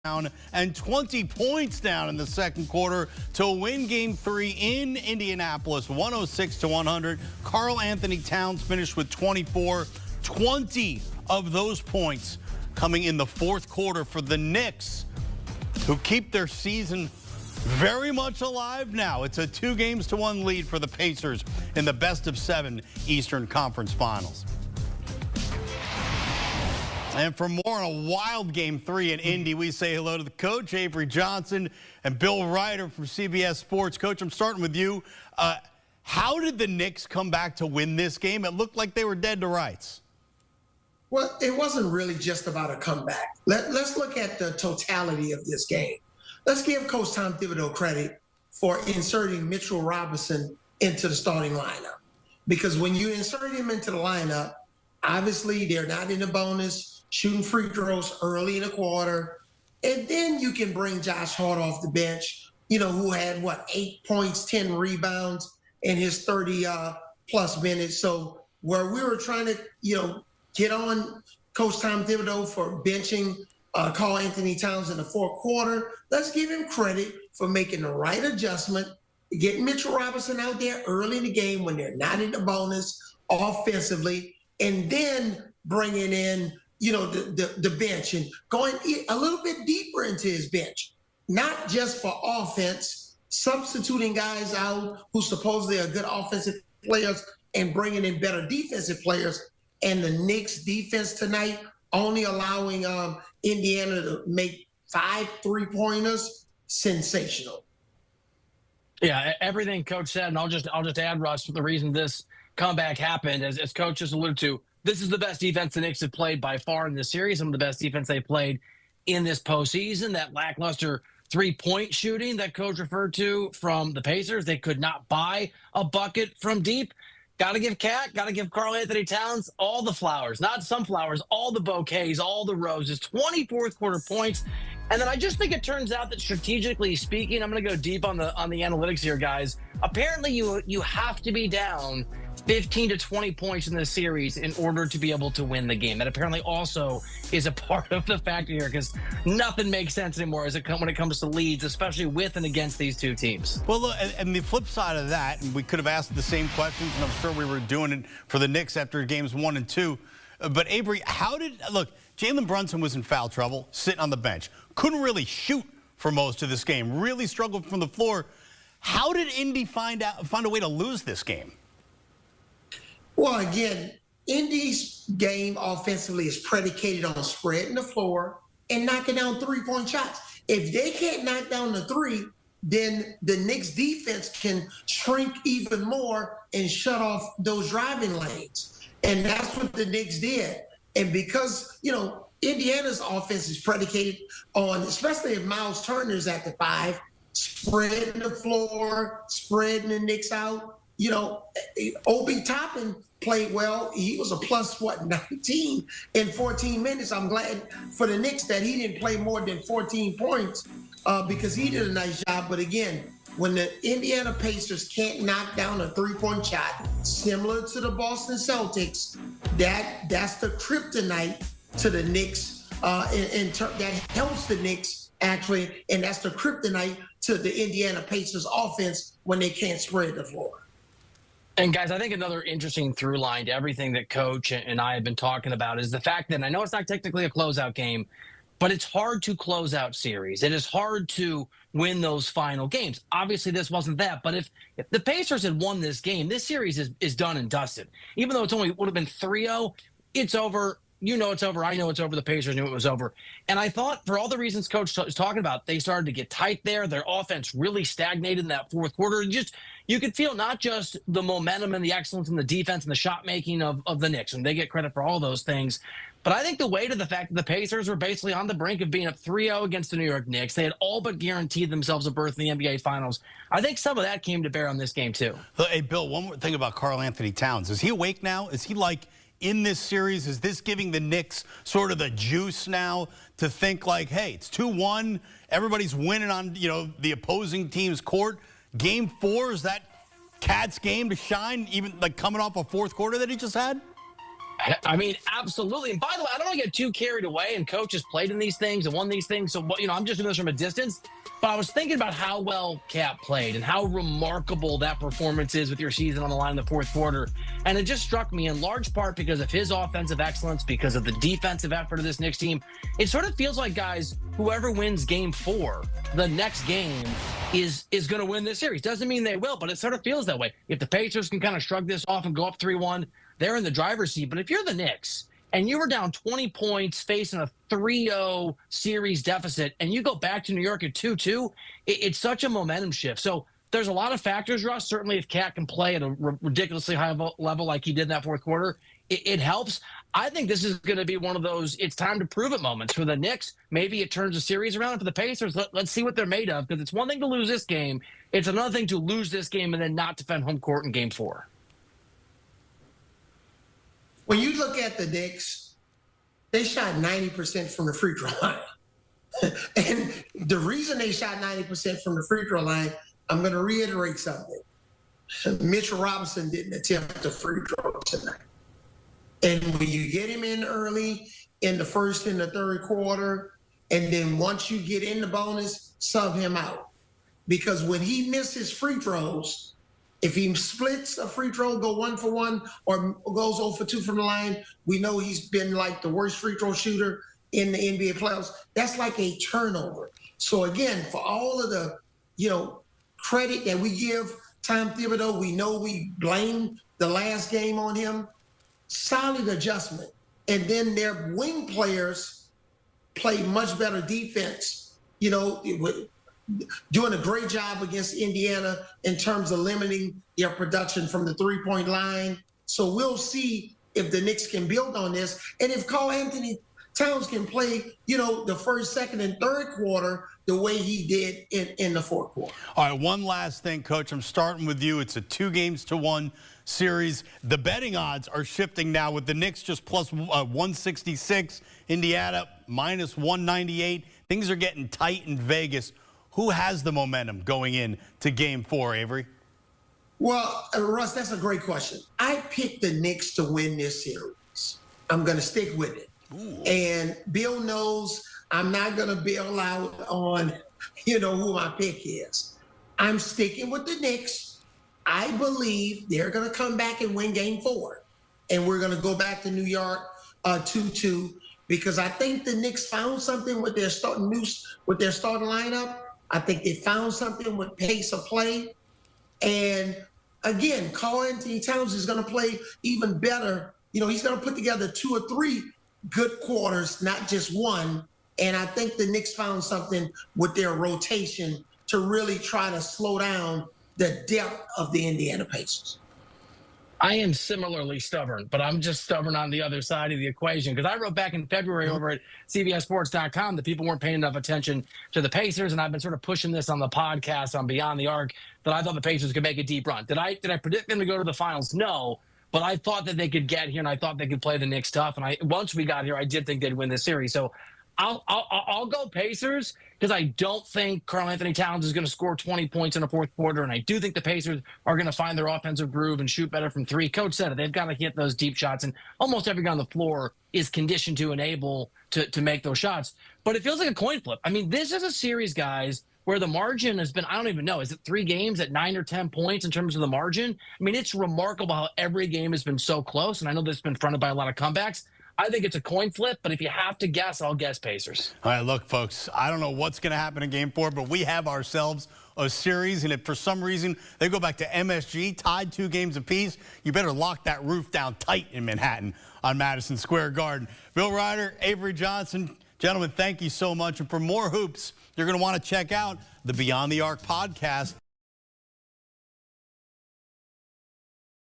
down and 20 points down in the second quarter to win Game 3 in Indianapolis, 106-100. Karl-Anthony Towns finished with 24, 20 of those points coming in the fourth quarter for the Knicks, who keep their season very much alive now. It's a 2-1 lead for the Pacers in the best-of-7 Eastern Conference Finals. And for more on a wild Game 3 in Indy, we say hello to the coach, Avery Johnson, and Bill Ryder from CBS Sports. Coach, I'm starting with you. How did the Knicks come back to win this game? It looked like they were dead to rights. Well, it wasn't really just about a comeback. Let's look at the totality of this game. Let's give Coach Tom Thibodeau credit for inserting Mitchell Robinson into the starting lineup. Because when you insert him into the lineup, obviously they're not in the bonus, shooting free throws early in the quarter. And then you can bring Josh Hart off the bench, who had, 8 points, 10 rebounds in his 30-plus minutes. So where we were trying to, get on Coach Tom Thibodeau for benching Karl-Anthony Towns in the fourth quarter, let's give him credit for making the right adjustment, getting Mitchell Robinson out there early in the game when they're not in the bonus offensively, and then bringing in, the bench and going a little bit deeper into his bench, not just for offense, substituting guys out who supposedly are good offensive players and bringing in better defensive players. And the Knicks defense tonight only allowing Indiana to make 5 3-pointers, sensational. Yeah, everything Coach said, and I'll just add, Russ, the reason this comeback happened, as Coach just alluded to, this is the best defense the Knicks have played by far in this series, some of the best defense they played in this postseason. That lackluster three-point shooting that Coach referred to from the Pacers, they could not buy a bucket from deep. Got to give Karl-Anthony Towns all the flowers, not some flowers, all the bouquets, all the roses, 24th quarter points. And then I just think it turns out that strategically speaking, I'm going to go deep on the analytics here, guys. Apparently you have to be down 15 to 20 points in this series in order to be able to win the game. That apparently also is a part of the factor here, because nothing makes sense anymore when it comes to leads, especially with and against these two teams. Well, look, and the flip side of that, and we could have asked the same questions, and I'm sure we were doing it for the Knicks after games 1 and 2. But Avery, Jalen Brunson was in foul trouble, sitting on the bench. Couldn't really shoot for most of this game. Really struggled from the floor. How did Indy find a way to lose this game? Well, again, Indy's game offensively is predicated on spreading the floor and knocking down three-point shots. If they can't knock down the three, then the Knicks defense can shrink even more and shut off those driving lanes. And that's what the Knicks did. And because, Indiana's offense is predicated on, especially if Miles Turner's at the 5, spreading the floor, spreading the Knicks out. Obi Toppin played well. He was a plus, 19 in 14 minutes. I'm glad for the Knicks that he didn't play more than 14 points because he did a nice job. But again, when the Indiana Pacers can't knock down a three-point shot, similar to the Boston Celtics, that's the kryptonite to the Knicks. That helps the Knicks, actually, and that's the kryptonite to the Indiana Pacers offense when they can't spread the floor. And, guys, I think another interesting through line to everything that Coach and I have been talking about is the fact that I know it's not technically a closeout game, but it's hard to close out series. It is hard to win those final games. Obviously, this wasn't that. But if the Pacers had won this game, this series is done and dusted. Even though would have been 3-0, it's over. It's over. I know it's over. The Pacers knew it was over. And I thought, for all the reasons Coach was talking about, they started to get tight there. Their offense really stagnated in that fourth quarter. You could feel not just the momentum and the excellence in the defense and the shot making of the Knicks, and they get credit for all those things. But I think the weight of the fact that the Pacers were basically on the brink of being up 3-0 against the New York Knicks, they had all but guaranteed themselves a berth in the NBA Finals. I think some of that came to bear on this game, too. Hey, Bill, one more thing about Karl-Anthony Towns. Is he awake now? Is he in this series? Is this giving the Knicks sort of the juice now to think hey, it's 2-1, everybody's winning on, the opposing team's court? Game 4, is that Cat's game to shine, even coming off a fourth quarter that he just had? I mean, absolutely. And by the way, I don't want to get too carried away, and Coach has played in these things and won these things. So, I'm just doing this from a distance. But I was thinking about how well Cat played and how remarkable that performance is with your season on the line in the fourth quarter. And it just struck me in large part because of his offensive excellence, because of the defensive effort of this Knicks team. It sort of feels like, guys, whoever wins game 4, the next game is going to win this series. Doesn't mean they will, but it sort of feels that way. If the Pacers can kind of shrug this off and go up 3-1, they're in the driver's seat. But if you're the Knicks and you were down 20 points facing a 3-0 series deficit and you go back to New York at 2-2, it's such a momentum shift. So there's a lot of factors, Russ. Certainly if Cat can play at a ridiculously high level like he did in that fourth quarter, it helps. I think this is going to be one of those it's time to prove it moments for the Knicks. Maybe it turns the series around. For the Pacers, let's see what they're made of, because it's one thing to lose this game. It's another thing to lose this game and then not defend home court in game 4. When you look at the Knicks, they shot 90% from the free throw line. And the reason they shot 90% from the free throw line, I'm going to reiterate something. Mitchell Robinson didn't attempt a free throw tonight. And when you get him in early in the first and the third quarter, and then once you get in the bonus, sub him out. Because when he misses free throws, if he splits a free throw, go 1 for 1, or goes 0 for 2 from the line, we know he's been like the worst free throw shooter in the NBA playoffs. That's like a turnover. So again, for all of the, credit that we give Tom Thibodeau, we know we blame the last game on him. Solid adjustment. And then their wing players play much better defense, doing a great job against Indiana in terms of limiting their production from the three-point line. So we'll see if the Knicks can build on this. And if Karl-Anthony Towns can play, the first, second, and third quarter the way he did in the fourth quarter. All right, one last thing, Coach. I'm starting with you. It's a 2-1 series. The betting odds are shifting now with the Knicks just plus 166, Indiana minus 198. Things are getting tight in Vegas. Who has the momentum going in to game 4, Avery? Well, Russ, that's a great question. I picked the Knicks to win this series. I'm going to stick with it. Ooh. And Bill knows I'm not going to bail out on, who my pick is. I'm sticking with the Knicks. I believe they're going to come back and win game 4. And we're going to go back to New York 2-2, because I think the Knicks found something with their starting lineup. I think they found something with pace of play. And again, Karl-Anthony Towns is going to play even better. He's going to put together 2 or 3 good quarters, not just one. And I think the Knicks found something with their rotation to really try to slow down the depth of the Indiana Pacers. I am similarly stubborn, but I'm just stubborn on the other side of the equation, because I wrote back in February over at CBSSports.com that people weren't paying enough attention to the Pacers, and I've been sort of pushing this on the podcast on Beyond the Arc that I thought the Pacers could make a deep run. Did I predict them to go to the finals? No, but I thought that they could get here, and I thought they could play the Knicks tough. And once we got here, I did think they'd win this series. So I'll go Pacers, because I don't think Karl-Anthony Towns is going to score 20 points in the fourth quarter, and I do think the Pacers are going to find their offensive groove and shoot better from 3. Coach said it. They've got to hit those deep shots, and almost every guy on the floor is conditioned to and able to make those shots. But it feels like a coin flip. I mean, this is a series, guys, where the margin has been, I don't even know, is it 3 games at 9 or 10 points in terms of the margin? I mean, it's remarkable how every game has been so close, and I know this has been fronted by a lot of comebacks. I think it's a coin flip, but if you have to guess, I'll guess Pacers. All right, look, folks, I don't know what's going to happen in game 4, but we have ourselves a series, and if for some reason they go back to MSG, tied 2 games apiece, you better lock that roof down tight in Manhattan on Madison Square Garden. Bill Ryder, Avery Johnson, gentlemen, thank you so much. And for more hoops, you're going to want to check out the Beyond the Arc podcast.